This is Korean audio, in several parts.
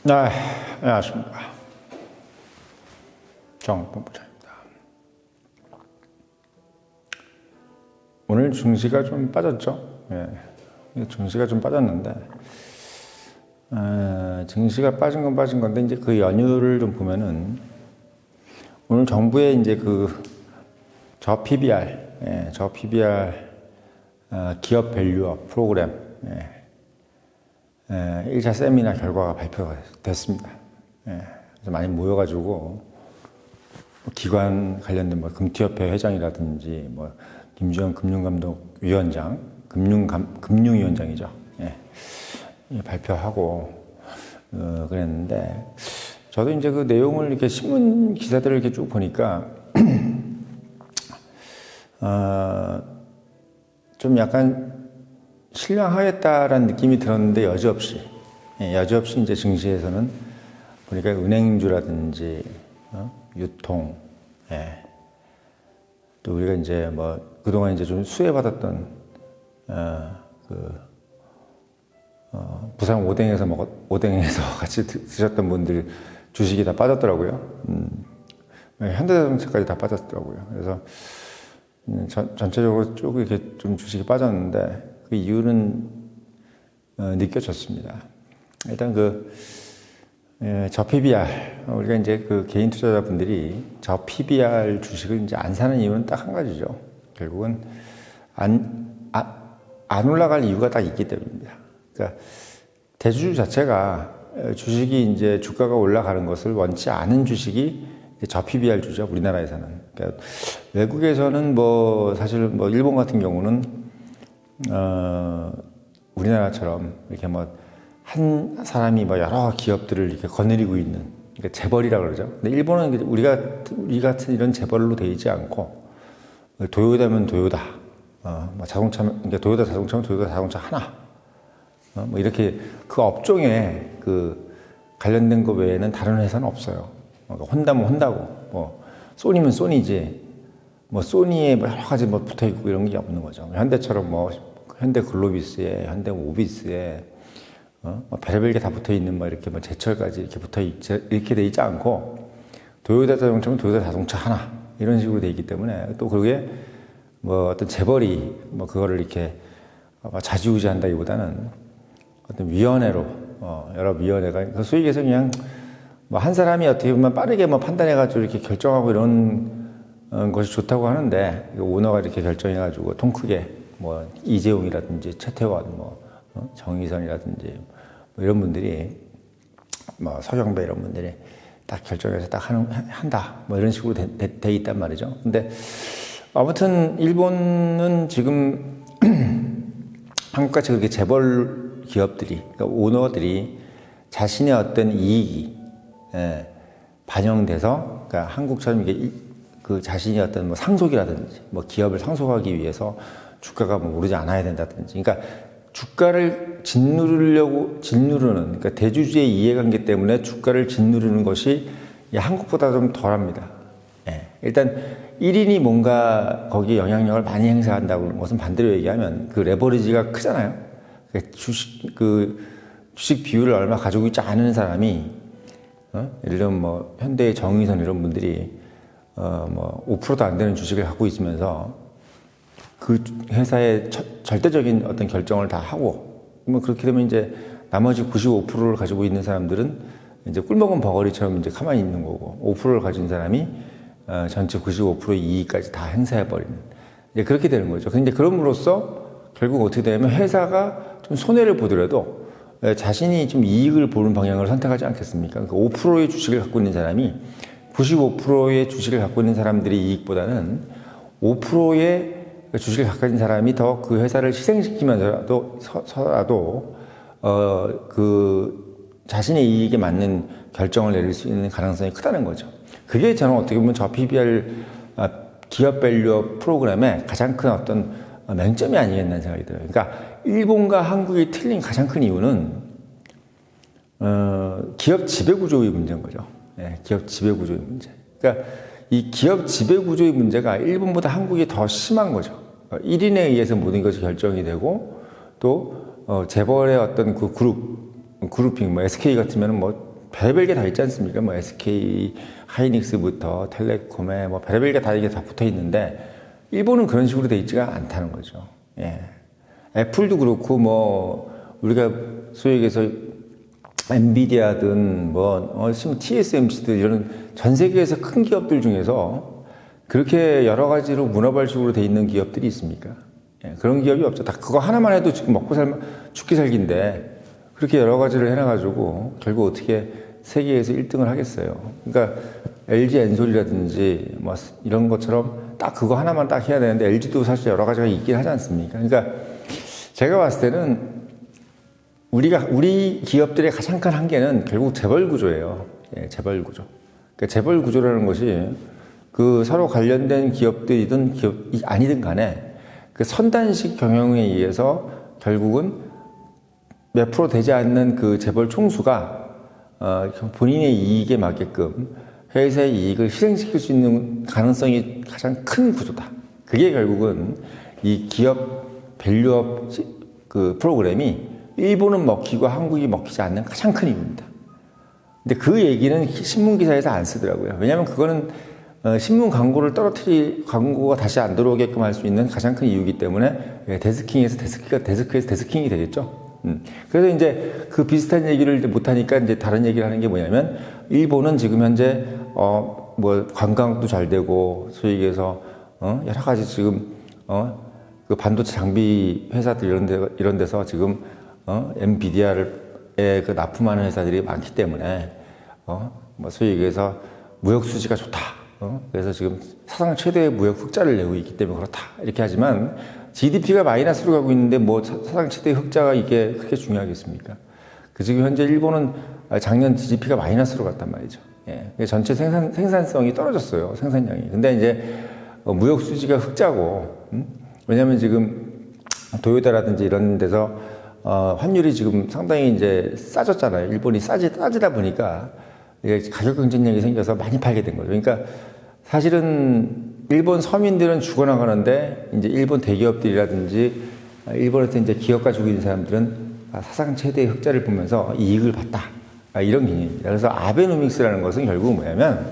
네, 안녕하십니까. 정본부장입니다. 오늘 증시가 좀 빠졌죠? 예, 증시가 좀 빠졌는데, 증시가 빠진 건 빠진 건데, 이제 그 연유를 좀 보면은, 오늘 정부의 이제 저 PBR, 기업 밸류업 프로그램, 1차 세미나 결과가 발표가 됐습니다. 그래서 많이 모여가지고, 기관 관련된 금투협회 회장이라든지, 김주현 금융감독위원장, 금융위원장이죠. 발표하고, 그랬는데, 저도 이제 그 내용을 이렇게 신문 기사들을 이렇게 쭉 보니까, 좀 약간 실망하겠다라는 느낌이 들었는데 여지없이 이제 증시에서는 보니까 은행주라든지 유통, 또 우리가 이제 그동안 이제 좀 수혜받았던 부산 오뎅에서 같이 드셨던 분들 주식이 다 빠졌더라고요. 현대자동차까지 다 빠졌더라고요. 그래서 전체적으로 쭉 이렇게 좀 주식이 빠졌는데 그 이유는 느껴졌습니다. 일단 저 PBR, 우리가 이제 그 개인 투자자분들이 저 PBR 주식을 이제 안 사는 이유는 딱 한 가지죠. 결국은 안 올라갈 이유가 딱 있기 때문입니다. 그러니까 대주주 자체가 주식이 이제 주가가 올라가는 것을 원치 않은 주식이 저 PBR 주죠. 우리나라에서는. 그러니까 외국에서는 사실 일본 같은 경우는 우리나라처럼 이렇게 한 사람이 여러 기업들을 이렇게 거느리고 있는, 그러니까 재벌이라고 그러죠. 근데 일본은 우리 같은 이런 재벌로 되어 있지 않고, 도요다면 도요다, 자동차면, 그러니까 도요다 자동차면 도요다 자동차 하나, 이렇게 그 업종에 관련된 거 외에는 다른 회사는 없어요. 혼다면 혼다고, 소니면 소니지, 소니에 여러 가지 붙어 있고 이런 게 없는 거죠. 현대처럼 현대 글로비스에, 현대 오비스에, 별의별 게 다 붙어 있는 이렇게 제철까지 이렇게 돼 있지 않고, 도요타 자동차면 도요타 자동차 하나, 이런 식으로 돼 있기 때문에, 또 그게 어떤 재벌이 그거를 이렇게 좌지우지한다기보다는 어떤 위원회로, 여러 위원회가, 소위 얘기해서 그냥 한 사람이 어떻게 보면 빠르게 판단해가지고 이렇게 결정하고 이런 것이 좋다고 하는데, 오너가 이렇게 결정해가지고 통 크게 이재용이라든지 최태원, 정의선이라든지 이런 분들이, 서경배 이런 분들이 딱 결정해서 딱 한다, 이런 식으로 돼 있단 말이죠. 근데 아무튼 일본은 지금 한국같이 그렇게 재벌 기업들이, 그러니까 오너들이 자신의 어떤 이익이 반영돼서, 그러니까 한국처럼 이게 자신이 어떤 상속이라든지 기업을 상속하기 위해서 주가가 오르지 않아야 된다든지, 그러니까 주가를 짓누르는, 그러니까 대주주의 이해관계 때문에 주가를 짓누르는 것이 한국보다 좀 덜합니다. 일단 1인이 뭔가 거기에 영향력을 많이 행사한다고 하는 것은 반대로 얘기하면 그 레버리지가 크잖아요. 주식 비율을 얼마 가지고 있지 않은 사람이, 예를 들면 현대의 정의선 이런 분들이 5%도 안 되는 주식을 갖고 있으면서 그 회사의 절대적인 어떤 결정을 다 하고, 그렇게 되면 이제 나머지 95%를 가지고 있는 사람들은 이제 꿀먹은 버거리처럼 이제 가만히 있는 거고, 5%를 가진 사람이 전체 95%의 이익까지 다 행사해버리는, 이제 그렇게 되는 거죠. 근데 그럼으로써 결국 어떻게 되냐면 회사가 좀 손해를 보더라도 자신이 좀 이익을 보는 방향을 선택하지 않겠습니까? 그러니까 5%의 주식을 갖고 있는 사람이 95%의 주식을 갖고 있는 사람들의 이익보다는 5%의 주식을 갖고 있는 사람이 더 그 회사를 희생시키면서라도 자신의 이익에 맞는 결정을 내릴 수 있는 가능성이 크다는 거죠. 그게 저는 어떻게 보면 저 PBR 기업 밸류업 프로그램의 가장 큰 어떤 맹점이 아니겠다는 생각이 들어요. 그러니까 일본과 한국이 틀린 가장 큰 이유는 기업 지배구조의 문제인 거죠. 기업 지배구조의 문제. 그러니까 이 기업 지배구조의 문제가 일본보다 한국이 더 심한 거죠. 1인에 의해서 모든 것이 결정이 되고, 또 재벌의 어떤 그룹핑, SK 같으면 별별 게 다 있지 않습니까? 뭐 SK 하이닉스부터 텔레콤에 뭐 별별 게 다 이게 다 붙어 있는데 일본은 그런 식으로 돼 있지가 않다는 거죠. 예. 애플도 그렇고 뭐 우리가 소위 얘기해서 엔비디아든 뭐 TSMC든 이런 전 세계에서 큰 기업들 중에서 그렇게 여러 가지로 문어발식으로 돼 있는 기업들이 있습니까? 예, 그런 기업이 없죠. 다 그거 하나만 해도 지금 먹고 죽기 살기인데 그렇게 여러 가지를 해놔가지고 결국 어떻게 세계에서 1등을 하겠어요. 그러니까 LG 엔솔이라든지 뭐 이런 것처럼 딱 그거 하나만 딱 해야 되는데 LG도 사실 여러 가지가 있긴 하지 않습니까? 그러니까 제가 봤을 때는 우리 기업들의 가장 큰 한계는 결국 재벌 구조예요. 예, 재벌 구조. 그러니까 재벌 구조라는 것이 그 서로 관련된 기업들이든 기업이 아니든 간에 그 선단식 경영에 의해서 결국은 몇 프로 되지 않는 그 재벌 총수가 본인의 이익에 맞게끔 회사의 이익을 실행시킬 수 있는 가능성이 가장 큰 구조다. 그게 결국은 이 기업 밸류업 그 프로그램이 일본은 먹히고 한국이 먹히지 않는 가장 큰 이유입니다. 근데 그 얘기는 신문 기사에서 안 쓰더라고요. 왜냐하면 그거는 신문 광고를 광고가 다시 안 들어오게끔 할 수 있는 가장 큰 이유이기 때문에 데스킹에서 데스크에서 데스킹이 되겠죠. 그래서 이제 그 비슷한 얘기를 못하니까 이제 다른 얘기를 하는 게 뭐냐면 일본은 지금 현재 뭐 관광도 잘 되고 소위 얘기해서 여러 가지 지금 그 반도체 장비 회사들 이런 데서 지금 엔비디아를 그 납품하는 회사들이 많기 때문에 뭐 소위 얘기해서 무역 수지가 좋다. 그래서 지금 사상 최대의 무역 흑자를 내고 있기 때문에 그렇다. 이렇게 하지만 GDP가 마이너스로 가고 있는데 뭐 사상 최대의 흑자가 이게 그렇게 중요하겠습니까? 그 지금 현재 일본은 작년 GDP가 마이너스로 갔단 말이죠. 예. 전체 생산성이 떨어졌어요. 생산량이. 근데 이제 무역 수지가 흑자고, 왜냐면 지금 도요타라든지 이런 데서 환율이 지금 상당히 이제 싸졌잖아요. 일본이 싸지다 보니까 가격 경쟁력이 생겨서 많이 팔게 된 거죠. 그러니까 사실은 일본 서민들은 죽어나가는데 이제 일본 대기업들이라든지 일본에서 이제 기업 가지고 있는 사람들은 사상 최대의 흑자를 보면서 이익을 봤다. 이런 개념입니다. 그래서 아베노믹스라는 것은 결국 뭐냐면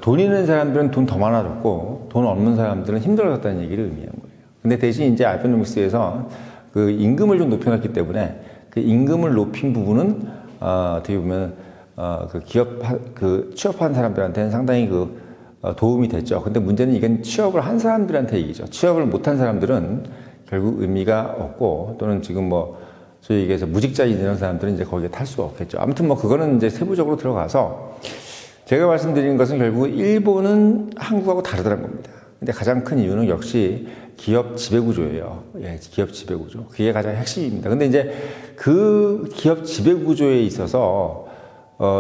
돈 있는 사람들은 돈 더 많아졌고 돈 없는 사람들은 힘들어졌다는 얘기를 의미하는 거예요. 근데 대신 이제 아베노믹스에서 그 임금을 좀 높여놨기 때문에 그 임금을 높인 부분은 어떻게 보면 그 취업한 사람들한테는 상당히 도움이 됐죠. 근데 문제는 이건 취업을 한 사람들한테 얘기죠. 취업을 못한 사람들은 결국 의미가 없고 또는 지금 뭐 소위 얘기해서 무직자인 이런 사람들은 이제 거기에 탈 수가 없겠죠. 아무튼 뭐 그거는 이제 세부적으로 들어가서 제가 말씀드리는 것은 결국 일본은 한국하고 다르다는 겁니다. 근데 가장 큰 이유는 역시 기업 지배구조예요. 예, 기업 지배구조. 그게 가장 핵심입니다. 근데 이제 그 기업 지배구조에 있어서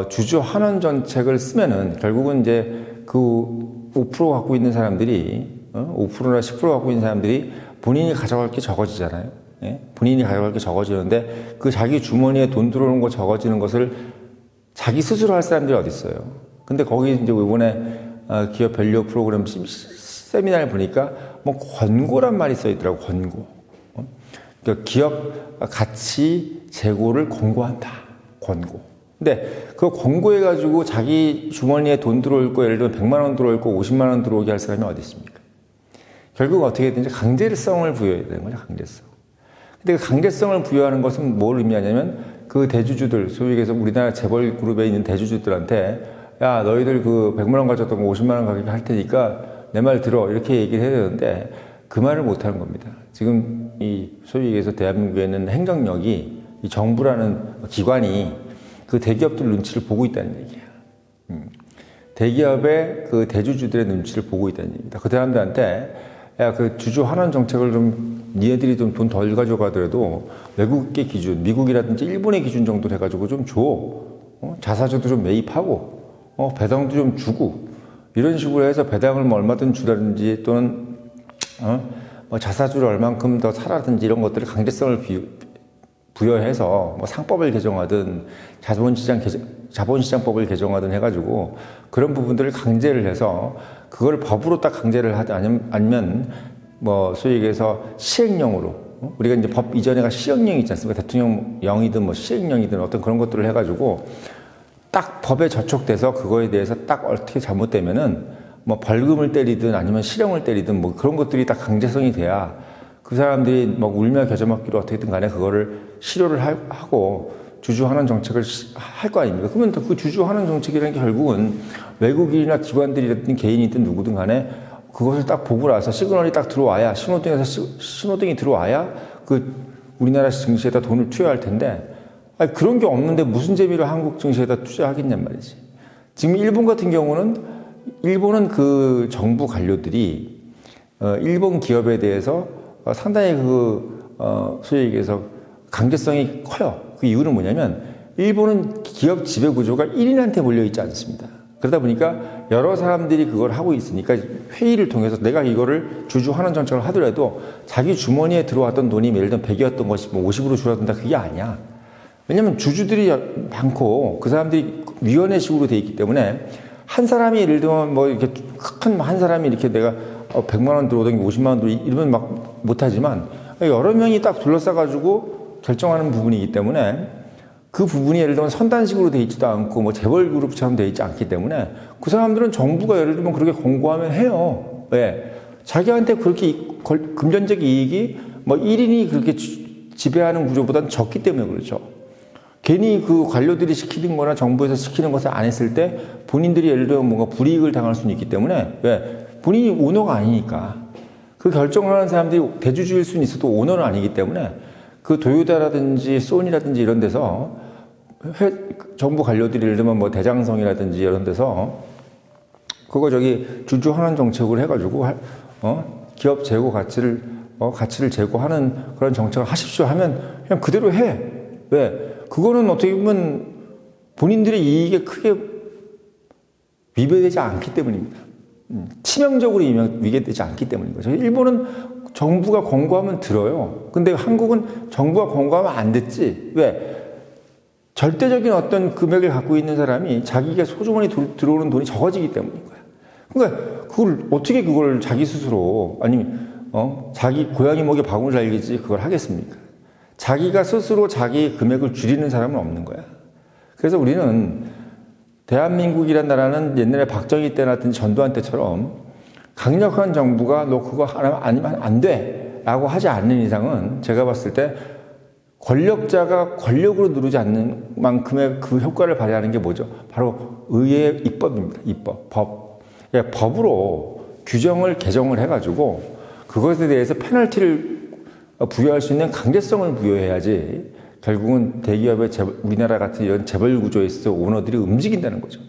주주 환원 정책을 쓰면은 결국은 이제 그 5% 갖고 있는 사람들이 5%나 10% 갖고 있는 사람들이 본인이 가져갈 게 적어지잖아요. 예? 본인이 가져갈 게 적어지는데 그 자기 주머니에 돈 들어오는 거 적어지는 것을 자기 스스로 할 사람들이 어디 있어요. 근데 거기 이제 이번에 기업 밸류 프로그램 세미나를 보니까 뭐 권고란 말이 써 있더라고. 권고. 그러니까 기업 가치 재고를 권고한다. 권고. 근데 그 권고해가지고 자기 주머니에 돈 들어올 거 예를 들면 100만 원 들어올 거 50만 원 들어오게 할 사람이 어디 있습니까? 결국 어떻게든지 강제성을 부여해야 되는 거죠. 강제성. 근데 그 강제성을 부여하는 것은 뭘 의미하냐면 그 대주주들, 소위 얘기해서 우리나라 재벌 그룹에 있는 대주주들한테 야 너희들 그 100만 원 가졌던 거 50만 원 가게 할 테니까 내 말 들어 이렇게 얘기를 해야 되는데 그 말을 못 하는 겁니다. 지금 이 소위 얘기해서 대한민국에 있는 행정력이 이 정부라는 기관이 그 대기업들 눈치를 보고 있다는 얘기야. 대기업의 그 대주주들의 눈치를 보고 있다는 얘기입니다. 그 사람들한테 야, 그 주주 환원 정책을 좀 니네들이 좀 돈 덜 가져가더라도 외국의 기준, 미국이라든지 일본의 기준 정도로 해가지고 좀 줘. 자사주도 좀 매입하고, 배당도 좀 주고, 이런 식으로 해서 배당을 뭐 얼마든 주라든지 또는, 뭐 자사주를 얼만큼 더 사라든지 이런 것들을 강제성을 부여해서 뭐 상법을 개정하든 자본시장법을 개정하든 해가지고 그런 부분들을 강제를 해서 그걸 법으로 딱 강제를 하든 아니면 뭐 소위 얘기해서 시행령으로 우리가 이제 법 이전에가 시행령이 있지 않습니까? 대통령령이든 뭐 시행령이든 어떤 그런 것들을 해가지고 딱 법에 저촉돼서 그거에 대해서 딱 어떻게 잘못되면은 뭐 벌금을 때리든 아니면 실형을 때리든 뭐 그런 것들이 딱 강제성이 돼야 그 사람들이 막 울며 겨자 먹기로 어떻게든 간에 그거를 실효를 하고 주주환원 정책을 할 거 아닙니까? 그러면 그 주주환원 정책이라는 게 결국은 외국인이나 기관들이든 개인이든 누구든 간에 그것을 딱 보고 나서 시그널이 딱 들어와야 신호등이 들어와야 그 우리나라 증시에다 돈을 투여할 텐데 아니, 그런 게 없는데 무슨 재미로 한국 증시에다 투자하겠냔 말이지. 지금 일본 같은 경우는 일본은 그 정부 관료들이 일본 기업에 대해서 상당히 소위 얘기해서 강제성이 커요. 그 이유는 뭐냐면 일본은 기업 지배 구조가 1인한테 몰려있지 않습니다. 그러다 보니까 여러 사람들이 그걸 하고 있으니까 회의를 통해서 내가 이거를 주주환원 정책을 하더라도 자기 주머니에 들어왔던 돈이 예를 들면 100이었던 것이 뭐 50으로 줄어든다 그게 아니야. 왜냐면 주주들이 많고 그 사람들이 위원회식으로 돼 있기 때문에 한 사람이 예를 들면 뭐 이렇게 큰 한 사람이 이렇게 내가 100만 원 들어오던 게 50만 원 들어오던 이러면 막 못하지만 여러 명이 딱 둘러싸가지고 결정하는 부분이기 때문에 그 부분이 예를 들면 선단식으로 돼 있지도 않고 뭐 재벌 그룹처럼 돼 있지 않기 때문에 그 사람들은 정부가 예를 들면 그렇게 권고하면 해요. 왜? 자기한테 그렇게 금전적 이익이 뭐 1인이 그렇게 지배하는 구조보다는 적기 때문에 그렇죠. 괜히 그 관료들이 시키는 거나 정부에서 시키는 것을 안 했을 때 본인들이 예를 들면 뭔가 불이익을 당할 수는 있기 때문에 왜? 본인이 오너가 아니니까 그 결정을 하는 사람들이 대주주일 수는 있어도 오너는 아니기 때문에 그 도요타라든지 소니라든지 이런 데서 정부 관료들이 예를 들면 뭐 대장성이라든지 이런 데서 그거 주주환원 정책을 해가지고 기업 재고 가치를 제고하는 그런 정책을 하십시오 하면 그냥 그대로 해. 왜? 그거는 어떻게 보면 본인들의 이익에 크게 위배되지 않기 때문입니다. 치명적으로 위배되지 않기 때문인 거죠. 일본은 정부가 권고하면 들어요. 근데 한국은 정부가 권고하면 안 듣지. 왜? 절대적인 어떤 금액을 갖고 있는 사람이 자기가 소주머니 들어오는 돈이 적어지기 때문인 거야. 그러니까 그걸 자기 스스로 자기 고양이 목에 바구니 달리지 그걸 하겠습니까? 자기가 스스로 자기 금액을 줄이는 사람은 없는 거야. 그래서 우리는 대한민국이란 나라는 옛날에 박정희 때라든지 전두환 때처럼 강력한 정부가 너 그거 아니면 안 돼 라고 하지 않는 이상은 제가 봤을 때 권력자가 권력으로 누르지 않는 만큼의 그 효과를 발휘하는 게 뭐죠? 바로 의회 입법입니다. 입법, 법. 법으로 규정을 개정을 해가지고 그것에 대해서 페널티를 부여할 수 있는 강제성을 부여해야지 결국은 대기업의 우리나라 같은 이런 재벌 구조에 있어서 오너들이 움직인다는 거죠.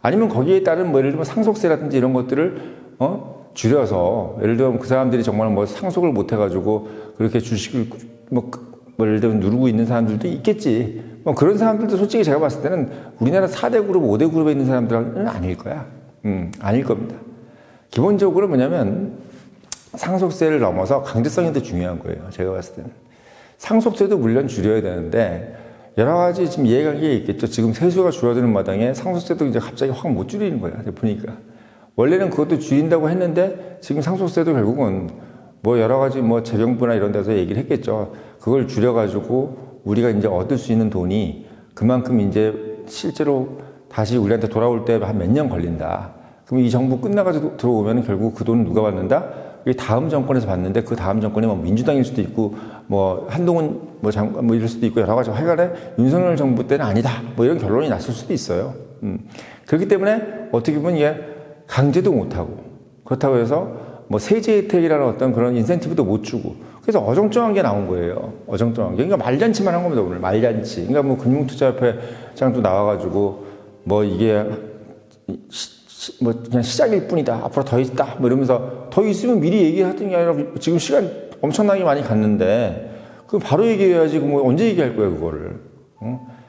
아니면 거기에 따른 뭐 예를 들면 상속세라든지 이런 것들을 줄여서 예를 들면 그 사람들이 정말 뭐 상속을 못 해가지고 그렇게 주식을 뭐 예를 들면 누르고 있는 사람들도 있겠지. 뭐 그런 사람들도 솔직히 제가 봤을 때는 우리나라 4대 그룹, 5대 그룹에 있는 사람들은 아닐 거야. 아닐 겁니다. 기본적으로 뭐냐면 상속세를 넘어서 강제성이 더 중요한 거예요. 제가 봤을 때는. 상속세도 물론 줄여야 되는데 여러 가지 지금 이해관계가 있겠죠. 지금 세수가 줄어드는 마당에 상속세도 이제 갑자기 확 못 줄이는 거야. 보니까. 원래는 그것도 줄인다고 했는데 지금 상속세도 결국은 뭐 여러 가지 뭐 재정부나 이런 데서 얘기를 했겠죠. 그걸 줄여가지고 우리가 이제 얻을 수 있는 돈이 그만큼 이제 실제로 다시 우리한테 돌아올 때 한 몇 년 걸린다. 그럼 이 정부 끝나가지고 들어오면 결국 그 돈은 누가 받는다? 이게 다음 정권에서 받는데 그 다음 정권이 뭐 민주당일 수도 있고 뭐 한동훈 뭐 이럴 수도 있고 여러 가지 하여간에 윤석열 정부 때는 아니다. 뭐 이런 결론이 났을 수도 있어요. 그렇기 때문에 어떻게 보면 이게 강제도 못하고 그렇다고 해서 뭐 세제 혜택이라는 어떤 그런 인센티브도 못 주고 그래서 어정쩡한 게 나온 거예요. 어정쩡한 게. 그러니까 말잔치만 한 겁니다, 오늘. 말잔치. 그러니까 뭐 금융투자협회장도 나와가지고 뭐 이게 뭐 그냥 시작일 뿐이다. 앞으로 더 있다. 뭐 이러면서 더 있으면 미리 얘기하던 게 아니라 지금 시간 엄청나게 많이 갔는데 그 바로 얘기해야지. 뭐 언제 얘기할 거야, 그거를.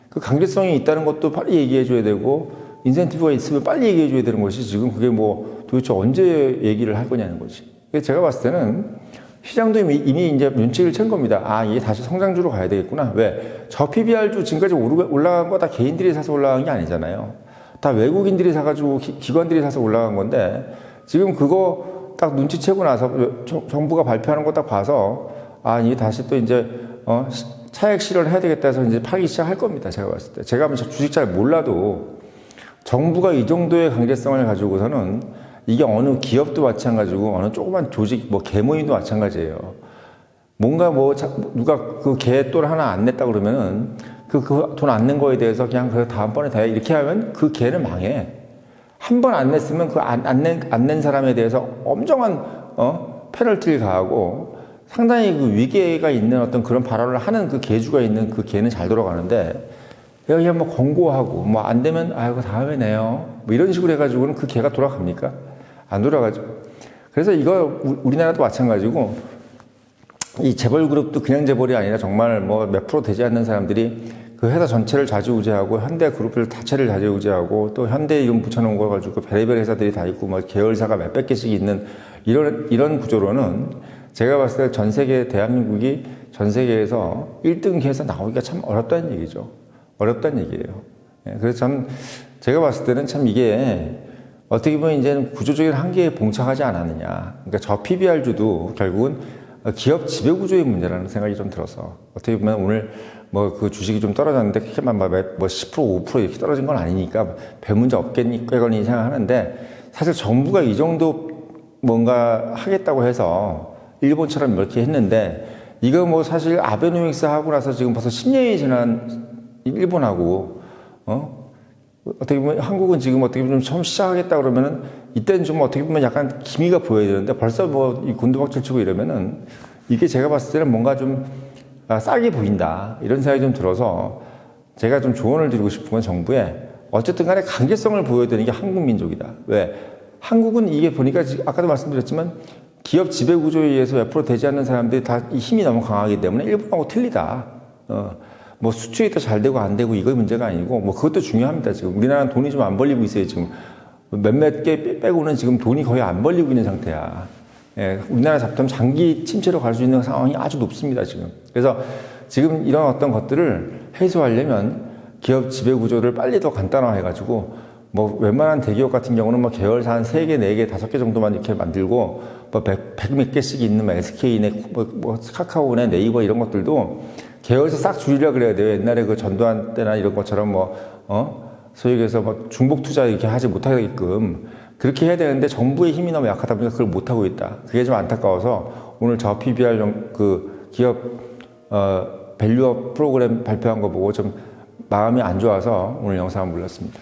그 강제성이 있다는 것도 빨리 얘기해줘야 되고 인센티브가 있으면 빨리 얘기해줘야 되는 것이 지금 그게 뭐 도대체 언제 얘기를 할 거냐는 거지. 그래서 제가 봤을 때는 시장도 이미 이제 눈치를 챈 겁니다. 아, 이게 다시 성장주로 가야 되겠구나. 왜? 저 PBR도 지금까지 올라간 거 다 개인들이 사서 올라간 게 아니잖아요. 다 외국인들이 사가지고 기관들이 사서 올라간 건데 지금 그거 딱 눈치채고 나서 정부가 발표하는 거 딱 봐서 아, 이게 다시 또 이제 차액 실현을 해야 되겠다 해서 이제 팔기 시작할 겁니다. 제가 봤을 때. 제가 주식 잘 몰라도 정부가 이 정도의 강제성을 가지고서는 이게 어느 기업도 마찬가지고 어느 조그만 조직, 뭐 개모임도 마찬가지예요. 뭔가 뭐 누가 그 개또를 하나 안 냈다 그러면은 그 돈 안 낸 거에 대해서 그냥 그 다음번에 다 이렇게 하면 그 개는 망해. 한 번 안 냈으면 그 안 낸 사람에 대해서 엄정한 페널티를 가하고 상당히 그 위계가 있는 어떤 그런 발언을 하는 그 개주가 있는 그 개는 잘 돌아가는데 여기 뭐 권고하고 뭐 안 되면 아이고 다음에 내요 뭐 이런 식으로 해가지고는 그 개가 돌아갑니까? 안 돌아가죠. 그래서 이거 우리나라도 마찬가지고 이 재벌 그룹도 그냥 재벌이 아니라 정말 뭐 몇 프로 되지 않는 사람들이 그 회사 전체를 좌지우지하고 현대 그룹을 자체를 좌지우지하고 또 현대 이름 붙여놓은 거 가지고 별의별 회사들이 다 있고 뭐 계열사가 몇백 개씩 있는 이런 구조로는 제가 봤을 때 전 세계 대한민국이 전 세계에서 1등기에서 나오기가 참 어렵다는 얘기죠. 어렵다는 얘기예요. 그래서 제가 봤을 때는 참 이게 어떻게 보면 이제는 구조적인 한계에 봉착하지 않았느냐. 그러니까 저 PBR주도 결국은 기업 지배구조의 문제라는 생각이 좀 들어서 어떻게 보면 오늘 뭐 그 주식이 좀 떨어졌는데 크게만 뭐 10%, 5% 이렇게 떨어진 건 아니니까 별 문제 없겠거니 생각하는데 사실 정부가 이 정도 뭔가 하겠다고 해서 일본처럼 이렇게 했는데 이거 뭐 사실 아베노믹스 하고 나서 지금 벌써 10년이 지난 일본하고 어떻게 보면 한국은 지금 어떻게 보면 좀 처음 시작하겠다 그러면은 이때는 좀 어떻게 보면 약간 기미가 보여야 되는데 벌써 뭐 이 곤두박질 치고 이러면은 이게 제가 봤을 때는 뭔가 좀 싸게 보인다 이런 생각이 좀 들어서 제가 좀 조언을 드리고 싶은 건 정부에 어쨌든 간에 강제성을 보여야 되는 게 한국 민족이다. 왜? 한국은 이게 보니까 아까도 말씀드렸지만 기업 지배 구조에 의해서 몇 프로 되지 않는 사람들이 다 이 힘이 너무 강하기 때문에 일본하고 틀리다. 뭐 수출이 더 잘 되고 안 되고 이거 문제가 아니고 뭐 그것도 중요합니다. 지금 우리나라는 돈이 좀 안 벌리고 있어요. 지금 몇몇 개 빼고는 지금 돈이 거의 안 벌리고 있는 상태야. 예, 우리나라 잡담 장기 침체로 갈 수 있는 상황이 아주 높습니다. 지금. 그래서 지금 이런 어떤 것들을 해소하려면 기업 지배 구조를 빨리 더 간단화해가지고 뭐 웬만한 대기업 같은 경우는 뭐 계열사 한 3개, 4개, 5개 정도만 이렇게 만들고 뭐 100 몇 개씩 있는 뭐 SK네, 뭐 카카오네, 네이버 이런 것들도 계열사 싹 줄이려 그래야 돼요. 옛날에 그 전두환 때나 이런 것처럼 소위 얘기해서 뭐 중복 투자 이렇게 하지 못하게끔 그렇게 해야 되는데 정부의 힘이 너무 약하다 보니까 그걸 못하고 있다. 그게 좀 안타까워서 오늘 저 PBR 그 기업, 밸류업 프로그램 발표한 거 보고 좀 마음이 안 좋아서 오늘 영상을 올렸습니다.